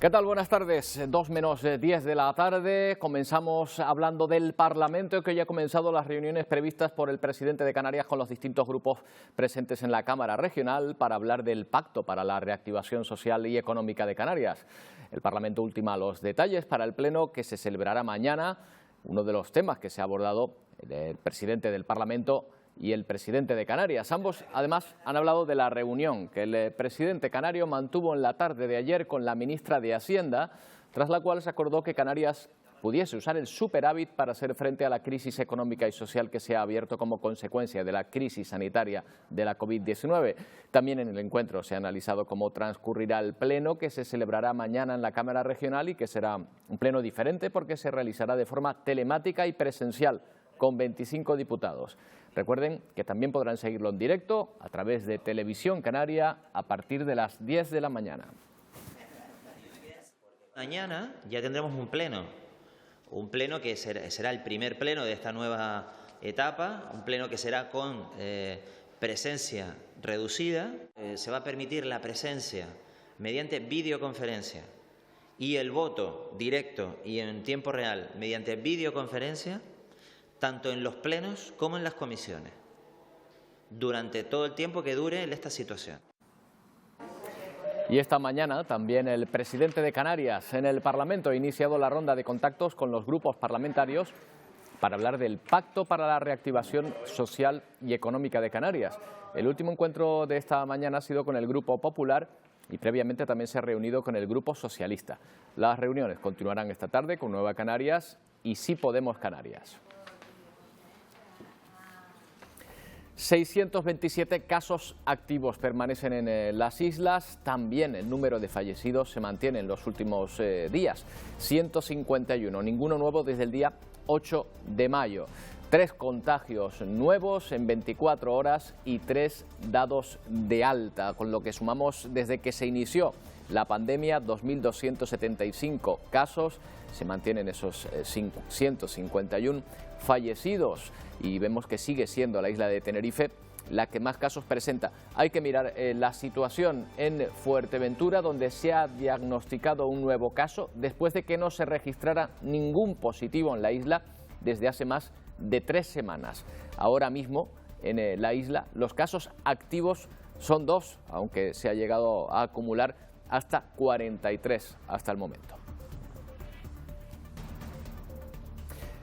¿Qué tal? Buenas tardes. 2 menos 10 de la tarde. Comenzamos hablando del Parlamento, que hoy ha comenzado las reuniones previstas por el presidente de Canarias con los distintos grupos presentes en la Cámara Regional para hablar del Pacto para la Reactivación Social y Económica de Canarias. El Parlamento ultima los detalles para el Pleno que se celebrará mañana. Uno de los temas que se ha abordado el presidente del Parlamento y el presidente de Canarias. Ambos, además, han hablado de la reunión que el presidente canario mantuvo en la tarde de ayer con la ministra de Hacienda, tras la cual se acordó que Canarias pudiese usar el superávit para hacer frente a la crisis económica y social que se ha abierto como consecuencia de la crisis sanitaria de la COVID-19. También en el encuentro se ha analizado cómo transcurrirá el pleno que se celebrará mañana en la Cámara Regional y que será un pleno diferente porque se realizará de forma telemática y presencial con 25 diputados. Recuerden que también podrán seguirlo en directo a través de Televisión Canaria a partir de las 10 de la mañana. Mañana ya tendremos un pleno que será el primer pleno de esta nueva etapa, un pleno que será con presencia reducida. Se va a permitir la presencia mediante videoconferencia y el voto directo y en tiempo real mediante videoconferencia, tanto en los plenos como en las comisiones, durante todo el tiempo que dure esta situación. Y esta mañana también el presidente de Canarias en el Parlamento ha iniciado la ronda de contactos con los grupos parlamentarios para hablar del Pacto para la Reactivación Social y Económica de Canarias. El último encuentro de esta mañana ha sido con el Grupo Popular y previamente también se ha reunido con el Grupo Socialista. Las reuniones continuarán esta tarde con Nueva Canarias y Sí Podemos Canarias. 627 casos activos permanecen en las islas, también el número de fallecidos se mantiene en los últimos días, 151, ninguno nuevo desde el día 8 de mayo. 3 contagios nuevos en 24 horas y 3 dados de alta, con lo que sumamos desde que se inició la pandemia 2.275 casos, se mantienen esos 151 fallecidos y vemos que sigue siendo la isla de Tenerife la que más casos presenta. Hay que mirar la situación en Fuerteventura, donde se ha diagnosticado un nuevo caso después de que no se registrara ningún positivo en la isla desde hace más de 3 semanas. Ahora mismo en la isla los casos activos son 2, aunque se ha llegado a acumular hasta 43 hasta el momento.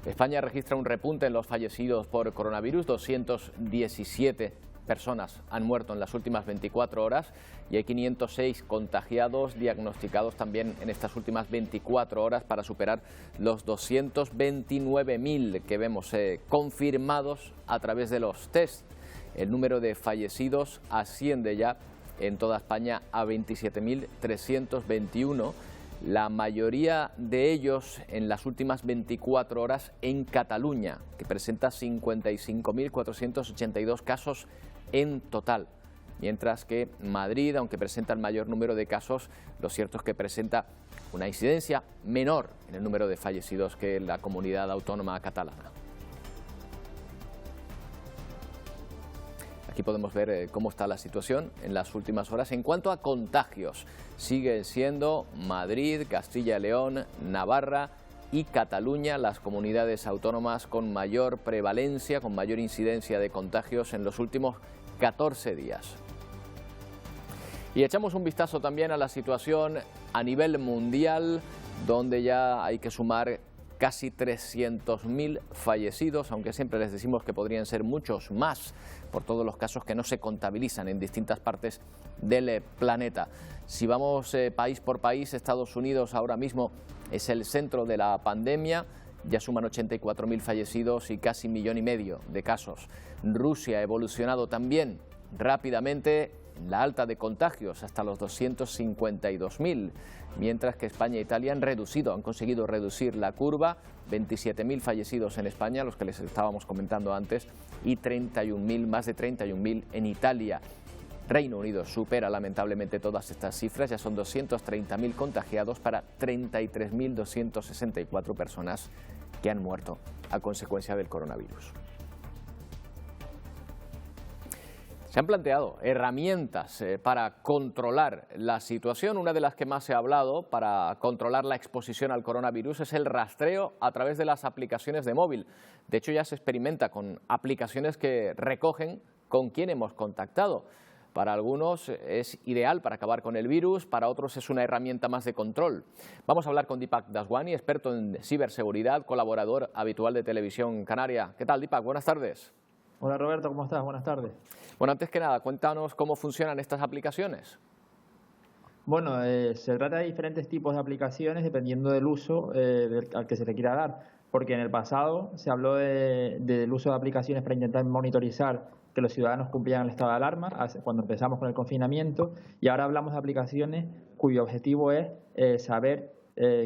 España registra un repunte en los fallecidos por coronavirus. 217 personas han muerto en las últimas 24 horas y hay 506 contagiados diagnosticados también en estas últimas 24 horas para superar los 229.000 que vemos confirmados a través de los test. El número de fallecidos asciende ya en toda España a 27.321. La mayoría de ellos en las últimas 24 horas en Cataluña, que presenta 55.482 casos en total. Mientras que Madrid, aunque presenta el mayor número de casos, lo cierto es que presenta una incidencia menor en el número de fallecidos que la comunidad autónoma catalana. Aquí podemos ver cómo está la situación en las últimas horas. En cuanto a contagios, siguen siendo Madrid, Castilla y León, Navarra y Cataluña las comunidades autónomas con mayor prevalencia, con mayor incidencia de contagios en los últimos 14 días. Y echamos un vistazo también a la situación a nivel mundial, donde ya hay que sumar casi 300.000 fallecidos, aunque siempre les decimos que podrían ser muchos más por todos los casos que no se contabilizan en distintas partes del planeta. Si vamos país por país, Estados Unidos ahora mismo es el centro de la pandemia, ya suman 84.000 fallecidos y casi 1,5 millones de casos. Rusia ha evolucionado también rápidamente la alta de contagios hasta los 252.000, mientras que España e Italia han conseguido reducir la curva, 27.000 fallecidos en España, los que les estábamos comentando antes, y más de 31.000 en Italia. Reino Unido supera lamentablemente todas estas cifras, ya son 230.000 contagiados para 33.264 personas que han muerto a consecuencia del coronavirus. Se han planteado herramientas para controlar la situación. Una de las que más se ha hablado para controlar la exposición al coronavirus es el rastreo a través de las aplicaciones de móvil. De hecho, ya se experimenta con aplicaciones que recogen con quién hemos contactado. Para algunos es ideal para acabar con el virus, para otros es una herramienta más de control. Vamos a hablar con Deepak Daswani, experto en ciberseguridad, colaborador habitual de Televisión Canaria. ¿Qué tal, Deepak? Buenas tardes. Hola Roberto, ¿cómo estás? Buenas tardes. Bueno, antes que nada, cuéntanos cómo funcionan estas aplicaciones. Bueno, se trata de diferentes tipos de aplicaciones dependiendo del uso al que se le quiera dar, porque en el pasado se habló del uso de aplicaciones para intentar monitorizar que los ciudadanos cumplieran el estado de alarma cuando empezamos con el confinamiento, y ahora hablamos de aplicaciones cuyo objetivo es saber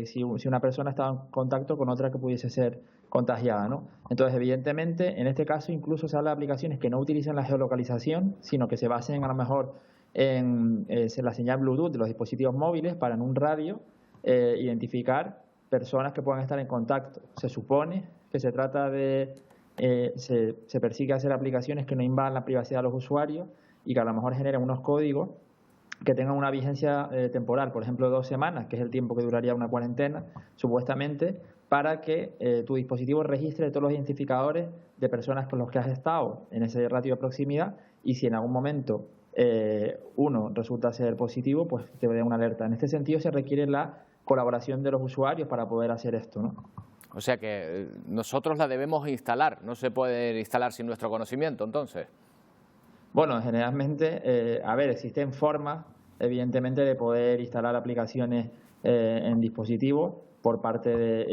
si una persona estaba en contacto con otra que pudiese ser contagiada, ¿no? Entonces, evidentemente, en este caso incluso se habla de aplicaciones que no utilizan la geolocalización, sino que se basen a lo mejor en la señal Bluetooth de los dispositivos móviles para en un radio identificar personas que puedan estar en contacto. Se supone que se trata de se persigue hacer aplicaciones que no invadan la privacidad de los usuarios y que a lo mejor generen unos códigos que tengan una vigencia temporal, por ejemplo 2 semanas, que es el tiempo que duraría una cuarentena, supuestamente, para que tu dispositivo registre todos los identificadores de personas con los que has estado en ese ratio de proximidad, y si en algún momento uno resulta ser positivo, pues te dé una alerta. En este sentido se requiere la colaboración de los usuarios para poder hacer esto, ¿no? O sea que nosotros la debemos instalar, no se puede instalar sin nuestro conocimiento, entonces. Bueno, generalmente, existen formas, evidentemente, de poder instalar aplicaciones en dispositivos por parte de,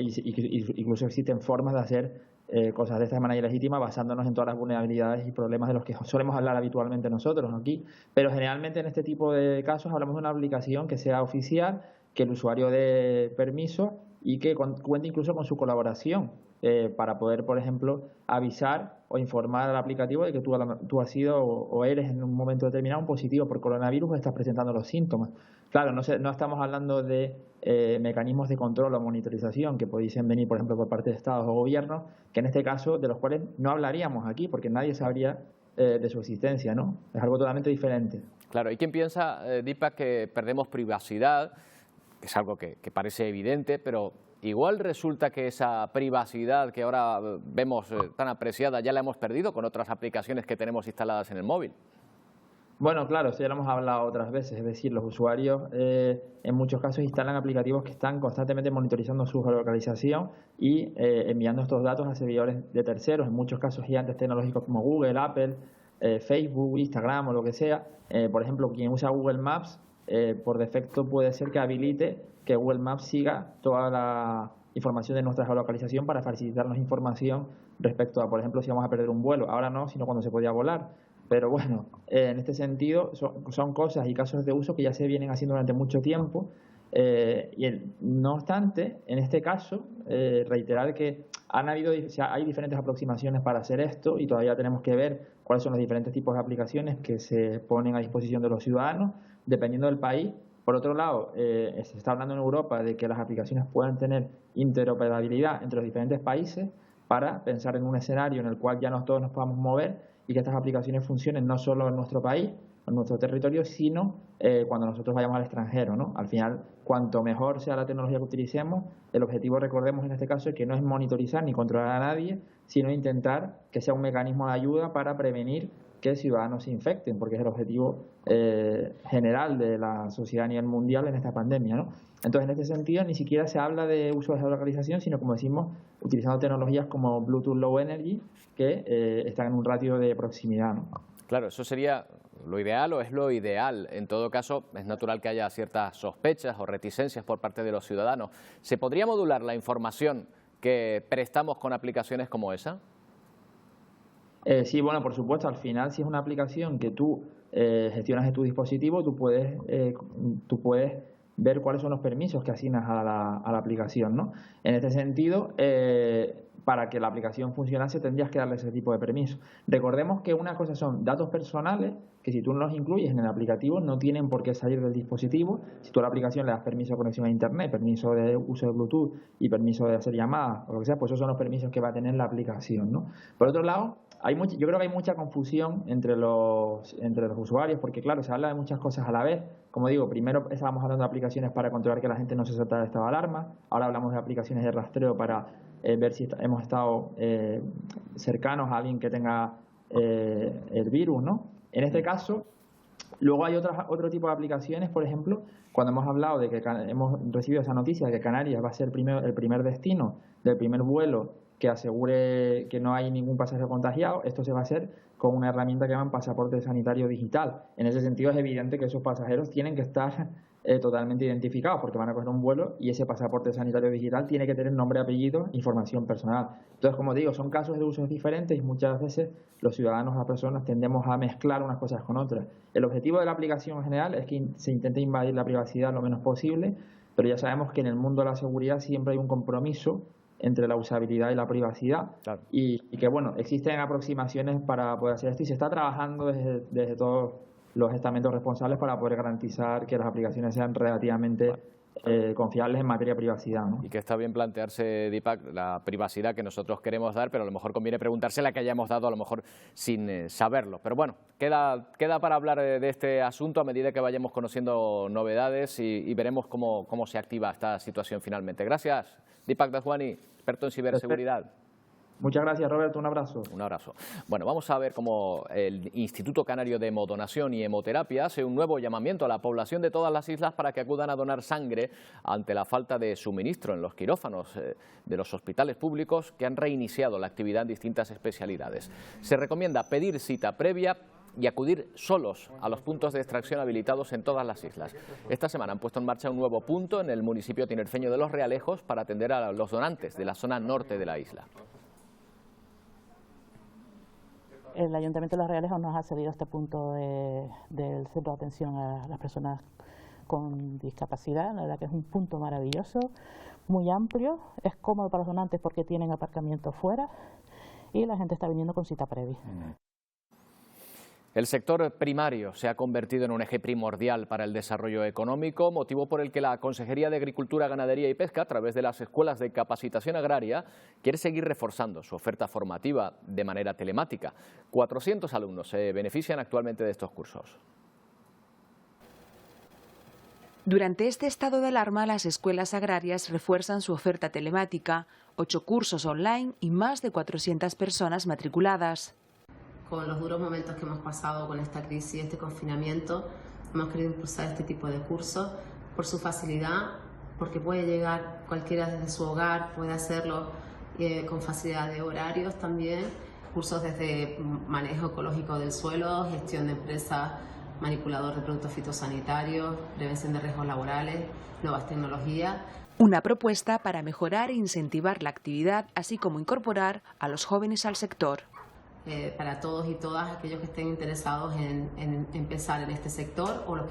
incluso existen formas de hacer cosas de esta manera legítima basándonos en todas las vulnerabilidades y problemas de los que solemos hablar habitualmente nosotros aquí. Pero generalmente en este tipo de casos hablamos de una aplicación que sea oficial, que el usuario dé permiso y que cuente incluso con su colaboración para poder, por ejemplo, avisar o informar al aplicativo de que tú has sido o eres en un momento determinado un positivo por coronavirus o estás presentando los síntomas. Claro, no estamos hablando de mecanismos de control o monitorización que pudiesen venir, por ejemplo, por parte de estados o gobiernos, que en este caso de los cuales no hablaríamos aquí porque nadie sabría de su existencia, ¿no? Es algo totalmente diferente. Claro, ¿y quién piensa, Deepak, que perdemos privacidad? Es algo que parece evidente, pero igual resulta que esa privacidad que ahora vemos tan apreciada ya la hemos perdido con otras aplicaciones que tenemos instaladas en el móvil. Bueno, claro, esto ya lo hemos hablado otras veces, es decir, los usuarios en muchos casos instalan aplicativos que están constantemente monitorizando su geolocalización y enviando estos datos a servidores de terceros, en muchos casos gigantes tecnológicos como Google, Apple, Facebook, Instagram o lo que sea. Por ejemplo, quien usa Google Maps, por defecto puede ser que habilite que Google Maps siga toda la información de nuestra geolocalización para facilitarnos información respecto a, por ejemplo, si vamos a perder un vuelo. Ahora no, sino cuando se podía volar. Pero bueno, en este sentido son cosas y casos de uso que ya se vienen haciendo durante mucho tiempo. No obstante, en este caso, reiterar que hay diferentes aproximaciones para hacer esto y todavía tenemos que ver cuáles son los diferentes tipos de aplicaciones que se ponen a disposición de los ciudadanos, dependiendo del país. Por otro lado, se está hablando en Europa de que las aplicaciones puedan tener interoperabilidad entre los diferentes países para pensar en un escenario en el cual ya todos nos podamos mover y que estas aplicaciones funcionen no solo en nuestro país, en nuestro territorio, sino cuando nosotros vayamos al extranjero, ¿no? Al final, cuanto mejor sea la tecnología que utilicemos, el objetivo, recordemos en este caso, es que no es monitorizar ni controlar a nadie, sino intentar que sea un mecanismo de ayuda para prevenir que ciudadanos se infecten, porque es el objetivo general de la sociedad a nivel mundial en esta pandemia, ¿no? Entonces, en este sentido, ni siquiera se habla de uso de geolocalización, sino, como decimos, utilizando tecnologías como Bluetooth Low Energy, que están en un ratio de proximidad, ¿no? Claro, eso sería lo ideal o es lo ideal. En todo caso, es natural que haya ciertas sospechas o reticencias por parte de los ciudadanos. ¿Se podría modular la información que prestamos con aplicaciones como esa? Sí, bueno, por supuesto, al final, si es una aplicación que tú gestionas en tu dispositivo, tú puedes ver cuáles son los permisos que asignas a la aplicación, ¿no? En este sentido, para que la aplicación funcionase tendrías que darle ese tipo de permisos. Recordemos que una cosa son datos personales, que si tú no los incluyes en el aplicativo no tienen por qué salir del dispositivo. Si tú a la aplicación le das permiso de conexión a internet, permiso de uso de Bluetooth y permiso de hacer llamadas o lo que sea, pues esos son los permisos que va a tener la aplicación, ¿no? Por otro lado, yo creo que hay mucha confusión entre los usuarios, porque claro, se habla de muchas cosas a la vez. Como digo, primero estábamos hablando de aplicaciones para controlar que la gente no se saltara el estado de alarma, ahora hablamos de aplicaciones de rastreo para ver si hemos estado cercanos a alguien que tenga el virus, ¿no? En este caso, luego hay otro tipo de aplicaciones, por ejemplo, cuando hemos hablado de que hemos recibido esa noticia de que Canarias va a ser el primer destino del primer vuelo que asegure que no hay ningún pasajero contagiado, esto se va a hacer con una herramienta que llaman pasaporte sanitario digital. En ese sentido es evidente que esos pasajeros tienen que estar totalmente identificados porque van a coger un vuelo y ese pasaporte sanitario digital tiene que tener nombre, apellido, información personal. Entonces, como digo, son casos de usos diferentes y muchas veces los ciudadanos, las personas, tendemos a mezclar unas cosas con otras. El objetivo de la aplicación en general es que se intente invadir la privacidad lo menos posible, pero ya sabemos que en el mundo de la seguridad siempre hay un compromiso entre la usabilidad y la privacidad. Claro. Y que, bueno, existen aproximaciones para poder hacer esto y se está trabajando desde todos los estamentos responsables para poder garantizar que las aplicaciones sean relativamente confiables en materia de privacidad, ¿no? Y que está bien plantearse, Deepak, la privacidad que nosotros queremos dar, pero a lo mejor conviene preguntarse la que hayamos dado a lo mejor sin saberlo. Pero bueno, queda para hablar de este asunto a medida que vayamos conociendo novedades y veremos cómo se activa esta situación finalmente. Gracias, Deepak Daswani, experto en ciberseguridad. Muchas gracias, Roberto. Un abrazo. Un abrazo. Bueno, vamos a ver cómo el Instituto Canario de Hemodonación y Hemoterapia hace un nuevo llamamiento a la población de todas las islas para que acudan a donar sangre ante la falta de suministro en los quirófanos de los hospitales públicos que han reiniciado la actividad en distintas especialidades. Se recomienda pedir cita previa y acudir solos a los puntos de extracción habilitados en todas las islas. Esta semana han puesto en marcha un nuevo punto en el municipio tinerfeño de Los Realejos para atender a los donantes de la zona norte de la isla. El Ayuntamiento de Los Realejos nos ha cedido este punto del centro de atención a las personas con discapacidad. La verdad que es un punto maravilloso, muy amplio, es cómodo para los donantes porque tienen aparcamiento fuera y la gente está viniendo con cita previa. El sector primario se ha convertido en un eje primordial para el desarrollo económico, motivo por el que la Consejería de Agricultura, Ganadería y Pesca, a través de las escuelas de capacitación agraria, quiere seguir reforzando su oferta formativa de manera telemática. 400 alumnos se benefician actualmente de estos cursos. Durante este estado de alarma, las escuelas agrarias refuerzan su oferta telemática, 8 cursos online y más de 400 personas matriculadas. Con los duros momentos que hemos pasado con esta crisis, este confinamiento, hemos querido impulsar este tipo de cursos por su facilidad, porque puede llegar cualquiera desde su hogar, puede hacerlo con facilidad de horarios también, cursos desde manejo ecológico del suelo, gestión de empresas, manipulador de productos fitosanitarios, prevención de riesgos laborales, nuevas tecnologías. Una propuesta para mejorar e incentivar la actividad, así como incorporar a los jóvenes al sector. Para todos y todas aquellos que estén interesados en empezar en este sector o los que ya